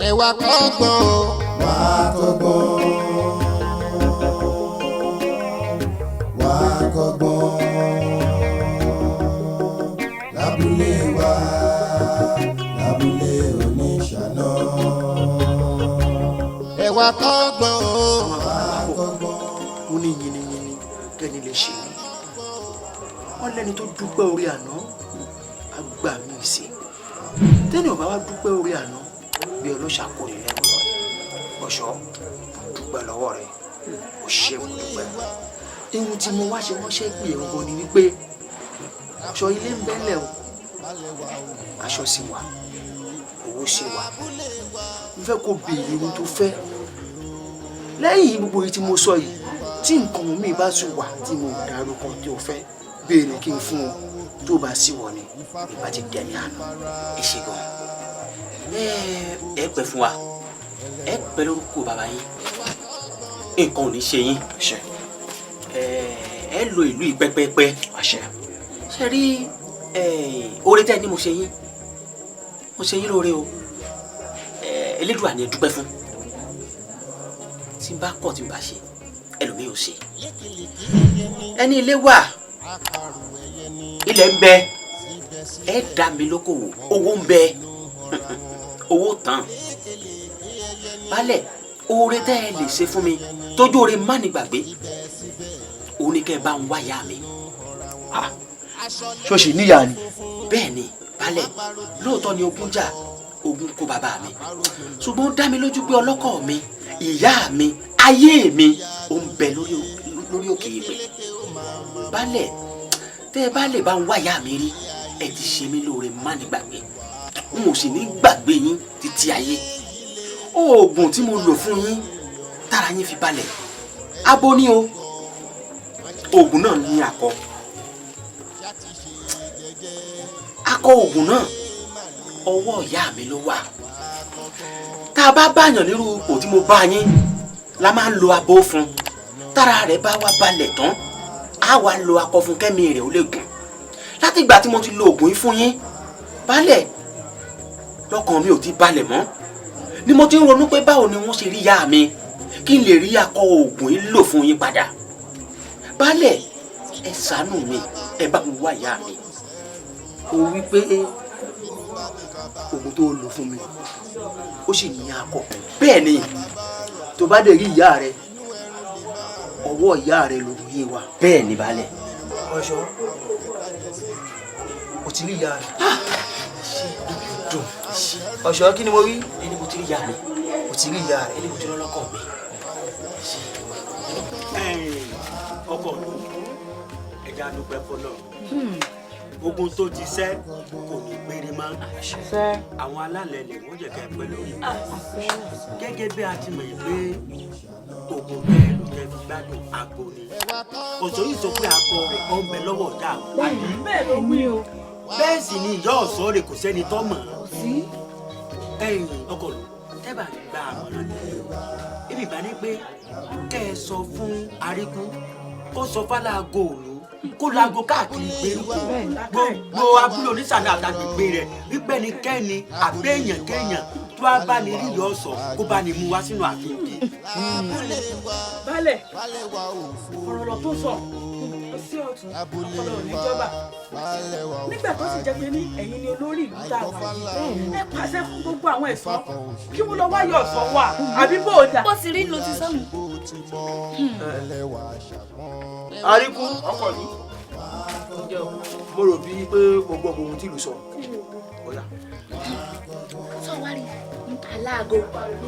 ẹ wá kọ́gbọ́n o. wá kọ́gbọ́n. wá kọ́gbọ́n. lábúlé wa lábúlé oníṣàná. ẹ wá kọ́gbọ́n o. wá kọ́gbọ́n. ó ní yìnyínyìnyín kẹ́ni lè ṣe mí wọ́n lẹ́ni tó dúpẹ́ orí àná á gbà mí sí tẹ́ni ò bá wá dúpẹ́ orí àná bí ọlọ́ṣà kò ní lẹ́nu lọ ọ̀ṣọ́ dúpẹ́ lọ́wọ́ rẹ̀ ó ṣe mo dúpẹ́ ihun tí mo wá ṣe ránṣẹ́ pé ẹ̀rọ ni wípé aṣọ ilé ń bẹ́lẹ̀ o aṣọ sì wà owó sì wà n fẹ́ kó béèrè ohun tó fẹ́ lẹ́yìn gbogbo èyí tí mo sọ yìí tí nǹkan mi bá tún wà tí mo dárúkọ tí o fẹ́ béèrè kí n fún ọ tó bá sì wọ ni ìbá ti dẹ̀mí àná èsì gan. ẹ pẹ́ fún wa ẹ pẹ́ lórúkọ bàbá yín nǹkan ò ní ṣe yín ẹ lo ìlú yìí pẹ́pẹ́pẹ́ ṣe rí oore tẹ́ ni mo ṣe yín lóore o Elédùà ni ẹ dúpẹ́ fún tí n bá kọ̀ tí n bá ṣe ẹlòmíì ò ṣe ẹni ilé wà ilẹ̀ ń bẹ ẹ dá mi lókòwò owó ń bẹ owó tán balẹ̀ oore tẹ́ ẹ lè ṣe fún mi tójú oore má ní gbàgbé òun ni kẹ́ ẹ bá ń wáyà mi. ṣọ́ọ̀ṣì níyà ni. bẹ́ẹ̀ ni balẹ̀ lóòótọ́ ni ogun jà ogun kó bàbá mi ṣùgbọ́n ó dá mi lójú pé ọlọ́kọ̀ mi ìyá mi ayé mi ó ń bẹ lórí òkè ìpè balẹ̀ tẹ́ ẹ bá lè bá ń wáyà mi rí ẹ ti ṣe mí lóore má ní gbàgbé n ò sì ní gbàgbé yín títí ayé oògùn tí mo lò fún yín tára yín fi balẹ̀ abo ní o oògùn náà ní akọ oògùn náà ọwọ́ ìyá mi ló wà tá a bá báyàn nírú ipò tí mo bá yín la máa ń lo abo fún tára rẹ̀ bá wá balẹ̀ tán á wá lo akọ fún kẹ́mi rẹ̀ ó lè gùn láti ìgbà tí mo ti lo oògùn yìí fún yín balẹ̀ lọ́kàn mi ò ti balẹ̀ mọ́ ni mo ti ń ronú pé báwo ni wọ́n ṣe rí ìyá mi kí n lè rí akọ oògùn yìí lò fún yín padà balẹ̀ ẹ ṣàánú mi ẹ bá mi wá ìyá mi. o wí pé oògùn tó lò fún mi ó sì ní akọ. bẹ́ẹ̀ ni tó bá dé rí ìyá rẹ ọwọ́ ìyá rẹ lòògùn yìí wà. bẹ́ẹ̀ ni balẹ̀. ọ̀ṣọ́ o ti rí ìyá rẹ. dùn ọ̀ṣọ́ kí ni mo rí. ẹni mo ti rí ìyá rẹ. o ti rí ìyá rẹ. ẹni mo ti rí ọlọ́kọ̀ mi. ọkọ ẹja dúpẹ́ fọlọ́ ogun tó ti ṣẹ́ kò ní gbére mọ́ àwọn alálẹ̀ lè wọ́n jẹ́ ká ẹ pẹ́ lórí gẹ́gẹ́ bí a ti mọ̀ yìí pé ogun bẹ́ẹ̀ ló jẹ́ fi gbádùn àgbo ni ọ̀sọ́ yìí sọ pé akọ rẹ̀ kọ́ ń bẹ lọ́wọ́ ọ̀dà àbí bẹ́ẹ̀ sì ni ìyá ọ̀sọ́ rẹ̀ kò sẹ́ni tọ́ mọ̀ ẹ̀yìn ọkọ ló tẹ́bà gba àmọ̀ràn ni ibi ìbá ní pé kẹ́ ẹ sọ fún Aríkú kó sọ fálágò òòlù kó lago káàkiri ìgbèríko gbogbo abúlé onísàlẹ̀ àtàgbègbè rẹ̀ wípé ni kẹ́ni àbẹ́yàn kéèyàn tó a bá ní rí lọ́sọ̀ kó bá ní mú wá sínú àfihàn. Balẹ̀ ọ̀rọ̀ lọ tó sọ sí ọ̀tún ọpọlọ níjọba nígbà tó sì jẹ́ pé ní ẹ̀yin ni olórí ìlú tá a wà yìí ẹ pàṣẹ fún gbogbo àwọn ẹ̀ṣọ́ kí wọ́n lọ wáyọ̀ ọ̀ṣọ́ wà àbí bó o dà. bó ti rí ló ti sọ́mu. Aríkú ọkọ mi mo rò bíi pé gbogbo ohun tí ìlú sọ ọ̀yà. sọ wá rí aláàgọ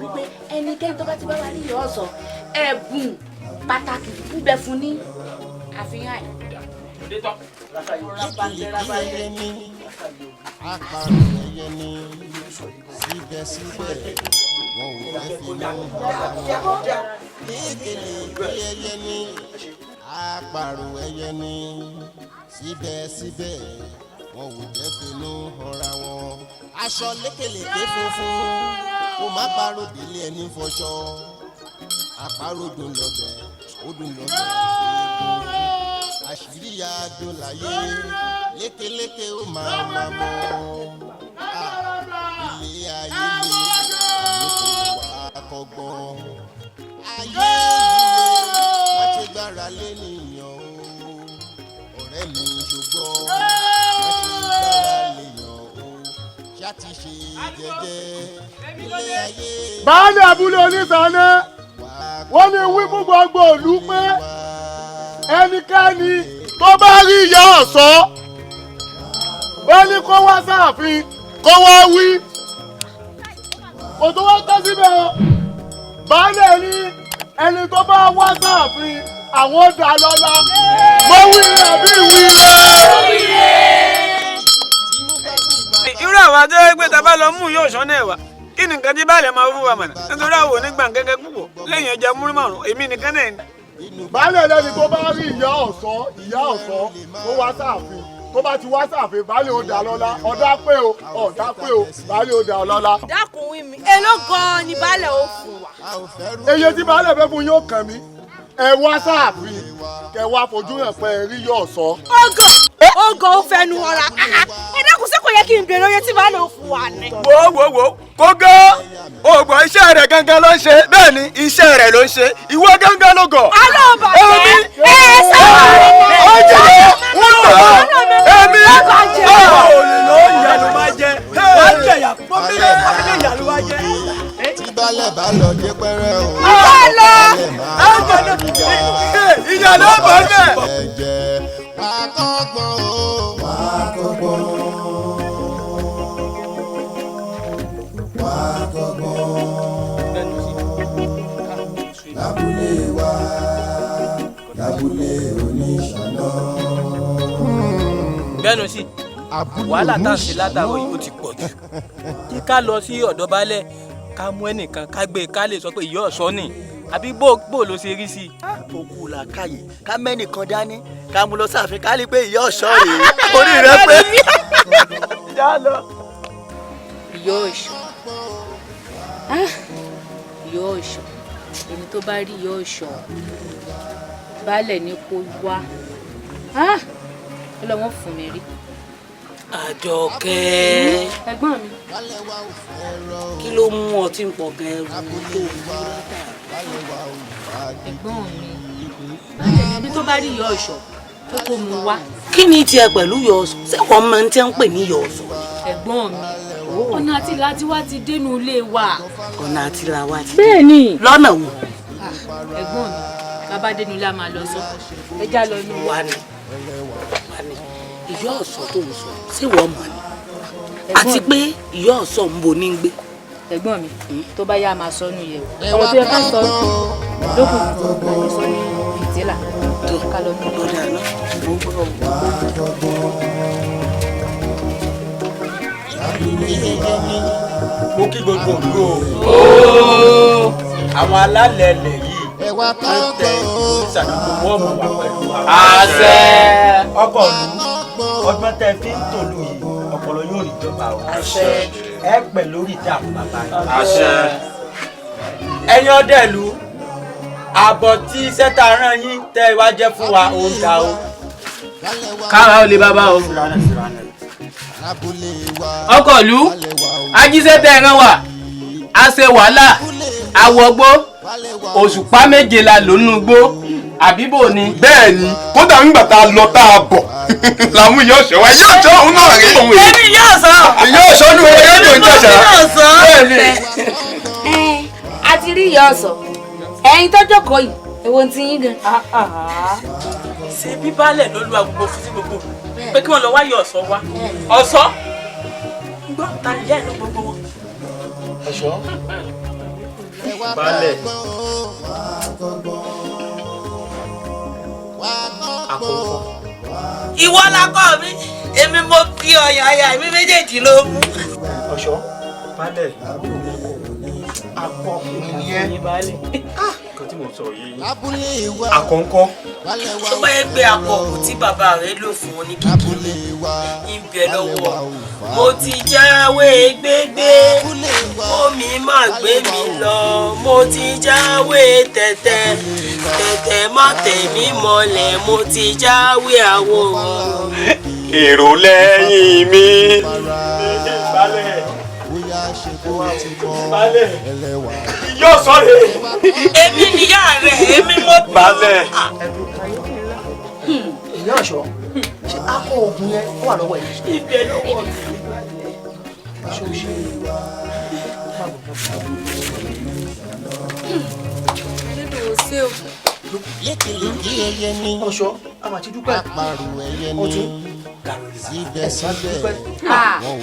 wípé ẹnikẹ́ni tó bá ti bá wa rí ìyá ọ̀sán ẹ̀bùn pàtàkì ń bẹ fún ní àfihàn ẹ̀. síbẹ̀síbẹ̀ wọn ò bá fi lọ́wọ́ ẹyẹ ní àparò ẹyẹ ní síbẹ̀síbẹ̀ wọn ò jẹ́ finú hanra wọn. aṣọ lékèlékè funfun kó má parò délé ẹni fọṣọ àparò dùn lọ́bẹ̀ ó dùn lọ́bẹ̀ èèbù àṣírí àdó láyé lékèlékè ó máa mọ̀ ilé ayé lè. má ṣe gbára lé nìyàn o ọ̀rẹ́ mi ṣùgbọ́n má ṣe gbára léyàn o ṣáàtì ṣe jẹ́jẹ́ ilé ayé. baálé abúlé onísànà wọ́n ní wí fún gbogbo ìlú pé ẹnikẹ́ni tó bá rí ìyá ọ̀sọ́ wọ́n ní kó wá sáàfin kó wá wí kò tó wá tọ́ síbẹ̀ o baálé ní ẹni tó bá wá sáàfin àwọn dà lọ́la mo wí àbí wí rẹ̀. irú àwọn adé gbé tá a bá lọ mú yóò sọ náà wá kí ni nǹkan tí baálé máa fún wa mọ̀nà nítorí àwọn onígbà gẹ́gẹ́ púpọ̀ lẹ́yìn ẹja múrí márùn èmi nìkan náà ni. baálé lẹ́ni tó bá rí ìyá ọ̀sọ́ tó wá sáàfin tó bá ti wá sáàfin baálé ó dà lọ́la ọ̀dà pé o ọ̀dà pé o baálé ó dà lọ́la. dákun wí mi èló gan-an ni baálé ó fún wa. eye tí baálé fẹ́ fún yóò kàn mí ẹ wá sáàfin kẹ wá fojú hàn pé ẹ rí yọ ọ̀sọ́. ọgọ ó fẹnu ọra ẹ dákun sí kò yẹ kí n bèrè oye tí baálé ó fún wa ni. wo kó gán ògbọ́n iṣẹ́ rẹ̀ gangan ló ń ṣe bẹ́ẹ̀ ni iṣẹ́ rẹ̀ ló ń ṣe ìwọ gangan ló gọ̀. alóòbà jẹ ẹ sábà rẹ ọjọ́ wọn lọ èmi olè ló ìyanu máa jẹ wọ́n jẹ̀yà fún mi ìyanu máa jẹ. tí baálé bá lọ dé pẹ́rẹ́ o. ìyá ló bọ̀ bẹ́ẹ̀. ẹ̀jẹ̀ akọ́gbọ́n o. lábúlé wa lábúlé oníṣàná. bẹ́ẹ̀nu sí wàhálà tá à ń ṣe látàwọn yìí ó ti pọ̀ jù kí ká lọ sí ọ̀dọ̀ baálẹ̀ ká mú ẹnìkan ká gbé ká lè sọ pé ìyá ọ̀sọ́ nì àbí bó ló ṣe rí sí i. òkú làákàyè ká mẹ́nìkan dání ká mú lọ sáàfin ká lè pé ìyá ọ̀ṣọ́ rèé orí rẹ pé. já lọ. ìyá ọ̀ṣọ́ ìyá ọ̀ṣọ́ ẹni tó bá rí ìyá ọ̀ṣọ́ baálẹ̀ ní kó wá ó lọ́wọ́ fún mi rí. Àjọkẹ́. ẹ̀gbọ́n mi. kí ló mú ọtí ń pọ̀ gan ẹrù tó ẹ̀gbọ́n mi baálẹ̀ níbi tó bá rí ìyá ọ̀ṣọ́ tó kó mu wá. kí ni tiẹ̀ pẹ̀lú yọ ọ̀sán ṣé wọ́n máa ń tẹ́ ń pè ní yọ ọ̀sán. ẹ̀gbọ́n mi ọ̀nà àtìlá tí wá ti dénú ilé wa. ọ̀nà àtìlá wa ti. bẹ́ẹ̀ ni. lọ́nà wo. ẹ̀gbọ́n mi bàbá dénú ilé a máa lọ sọ ẹja lọ inú wa ni ìyá ọ̀sán tó ń sọ ṣé wọ́n mọ̀ ni àti pé ìyá ọ̀sán ń bo ní gbé. ẹ̀gbọ́n mi tó bá yá máa sọ nù yẹ o ọ̀rọ̀ tó yẹ ká sọ lókùn láti sọ ní ìtìlá tó ká lọ ní ọ̀dà náà mo gbọ́ mo kí gbogbo òdu o àwọn alálẹ̀ ilẹ̀ yìí ẹ̀wà ń tẹ ìṣàdúgbò wọ́n mọ̀ wá pẹ̀lú wa. àṣẹ. ọkọ̀ ìlú ọgbọ́n tẹ fi ń tòlú yìí ọpọlọ yóò rí ìjọba o. àṣẹ. ẹ pẹ̀ lórí ìtẹ́ àwọn bàbá yìí. àṣẹ. ẹ̀yin ọdẹ ìlú àbọ̀ tí sẹ́tà rán yín tẹ́ ẹ wá jẹ́ fún wa ó ń ga o. kára ó lè bàbá o. ọkọ̀ ìlú ajíṣẹ́ tẹ́ ẹ rán wa a ṣe wàhálà àwọ̀gbó òṣùpá méje la lò nínú igbó àbíbò ni. bẹ́ẹ̀ ni kódà ńgbà tá a lọ tá a bọ̀ làwọn ìyá ọ̀ṣọ́ wa ìyá ọ̀ṣọ́ òun náà rí òun yìí. èmi ìyá ọ̀sán. ìyá ọ̀ṣọ́ ní orí ẹ̀dùn ìjọba. bẹ́ẹ̀ ni. a ti rí ìyá ọ̀sán ẹ̀yin tó jókòó yìí èwo ti yín gan. ṣé bíbálẹ̀ ló lu agogo fún sí gbogbo pé kí wọ́n lọ wáyé ọ̀sán wa ọ̀sán gbọ́ ta ìyá ẹ̀ lọ gbogbo wọn. ọ̀ṣọ́ baálẹ̀ àkókò. ìwọ lakọ mi èmi mo fi ọyàn àyà mi méjèèjì ló mú. ọ̀ṣọ́ baálẹ̀ akọkùnrin ni ẹ kan tí mo sọ yìí àkọ́ńkọ́. tó bá yẹ pé àkọ́kù tí bàbá rẹ lò fún wọn ní kékeré ń bẹ lọ́wọ́ mo ti jáwé gbégbé omi má gbé mi lọ mo ti jáwé tẹ̀tẹ̀ tẹ̀tẹ̀ má tẹ̀ mí mọ́lẹ̀ mo ti jáwé àwòrán. èrò lẹ́yìn mi. baálẹ̀ ẹ wá balẹ̀ yóò sọ̀rọ̀ èmi níyà rẹ̀ èmi mo balẹ̀. ìyá ọ̀ṣọ́ ṣé akọ oògùn yẹn ó wà lọ́wọ́ ẹ̀. ibẹ̀ lọ́wọ́ mi. lékelèké ẹyẹ ní ọ̀ṣọ́ àmà ti dúpẹ́ àparò ẹyẹ ní síbẹ̀síbẹ̀ wọn ò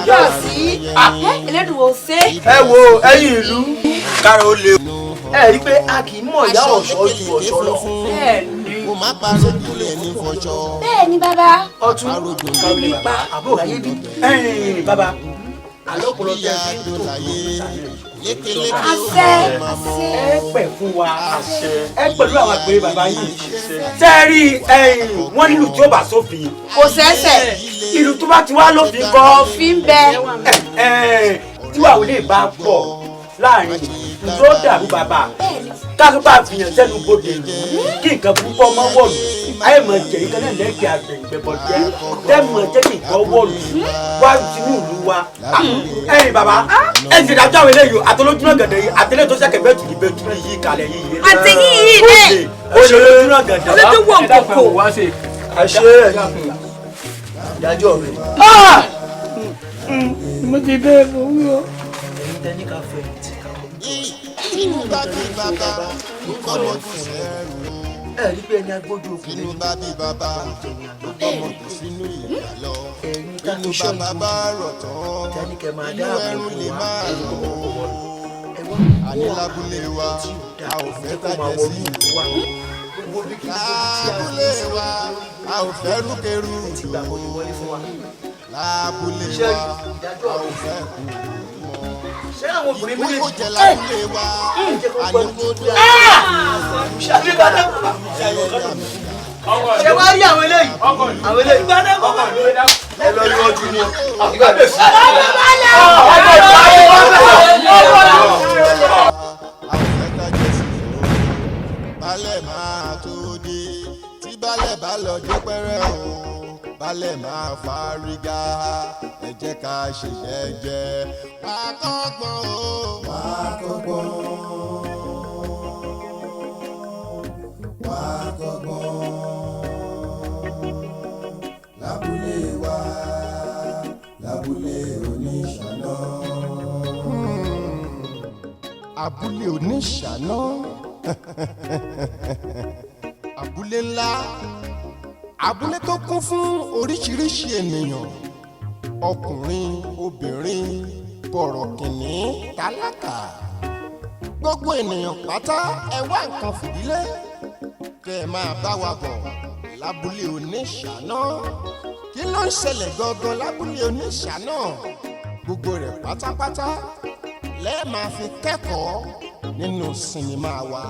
jẹ́ fi ẹ wo ẹ̀yin ìlú kára ó lè ẹ rí i pé a kì í mọ̀ ìyá ọ̀ṣọ́ ju ọ̀ṣọ́ lọ. kò má parọ́ ìdílé ní fọṣọ. bẹ́ẹ̀ ni bàbá. ọtún kàwé pa àbúrò ayé bí. ẹ̀yin bàbá àlọ́kùnrin ọjọ́ ẹbí tó àṣẹ ẹ pẹ̀ fún wa ẹ pẹ̀lú àwọn àgbèrè bàbá yìí sẹ́ẹ̀rì wọ́n nílùú tí ó bá sófin kò sẹ́sẹ̀ ìlú tó bá ti wá lófin kọ́ fi ń bẹ. tí wàá lè bá pọ̀ láàrin tó dàrú bàbá kásùpá fìyàn sẹ́nu bodè kí nǹkan púpọ̀ mọ́ wọ̀lú ayé mọ̀ jẹ́ nǹkan náà lẹ́kẹ̀ẹ́ àgbẹ̀gbẹ̀bọ̀ jẹ́ tẹ́mọ̀ jẹ́ kí nǹkan wọ̀lú wá sínú ìlú wa. ẹ̀yin bàbá ẹ̀ ti dájọ́ àwọn eléyìí àtọ́lójúmọ̀ gẹ̀dẹ̀ yìí àtẹ́lẹ̀ tó ṣẹ̀kẹ̀ bẹ́ẹ̀ tùdí bẹ́ẹ̀ tùdí yìí kalẹ̀ yìí. àti yìí dẹ́ olójúmọ̀ gẹ̀dẹ̀ olójú wọ̀ nkòkò. àṣẹ ìdájọ́ rẹ̀. mo ti bẹ́ẹ̀ mo wí o. ẹ̀yin tẹ́ ní ká fẹ́ ti ká wọ́n. inú bá bí bàbá ọmọ kò sẹ́rù. ẹ rí pé ẹni agbójú òkú inú bá bí bàbá ọmọ kò sínú ìyá lọ. inú bàbá bá rọ̀ tán inú ẹrù lè máa lọ. ànílábúlé wa a ò fẹ́ tàjẹ́ sí ìlú wa. lábúlé wa a ò fẹ́ rúkèrú. lábúlé wa a ò fẹ́ kú. ṣé àwọn obìnrin méjèèjì kó jẹ lábúlé wa àníkódé ṣé wàá rí àwọn eléyìí àwọn eléyìí ẹ lọ rí ọdún wọn. balẹ̀ máa tó dé tí balẹ̀ bá lọ dé pẹ́rẹ́ o balẹ̀ máa fárígá ẹ jẹ́ ká ṣe jẹ́jẹ́ wá kọ́gbọ́n o wá kọ́gbọ́n wá kọ́gbọ́n lábúlé wa lábúlé oníṣàná. abúlé oníṣàná abúlé ńlá abúlé tó kún fún oríṣiríṣi ènìyàn ọkùnrin obìnrin bọ̀rọ̀kìnní tálákà gbogbo ènìyàn pátá ẹ wá nǹkan fìdílé kẹ́ ẹ máa bá wa bọ̀ lábúlé oníṣàná kí ló ń ṣẹlẹ̀ gangan lábúlé oníṣàná gbogbo rẹ̀ pátápátá lẹ́ẹ̀ máa fi kẹ́kọ̀ọ́ nínú sinimá wa.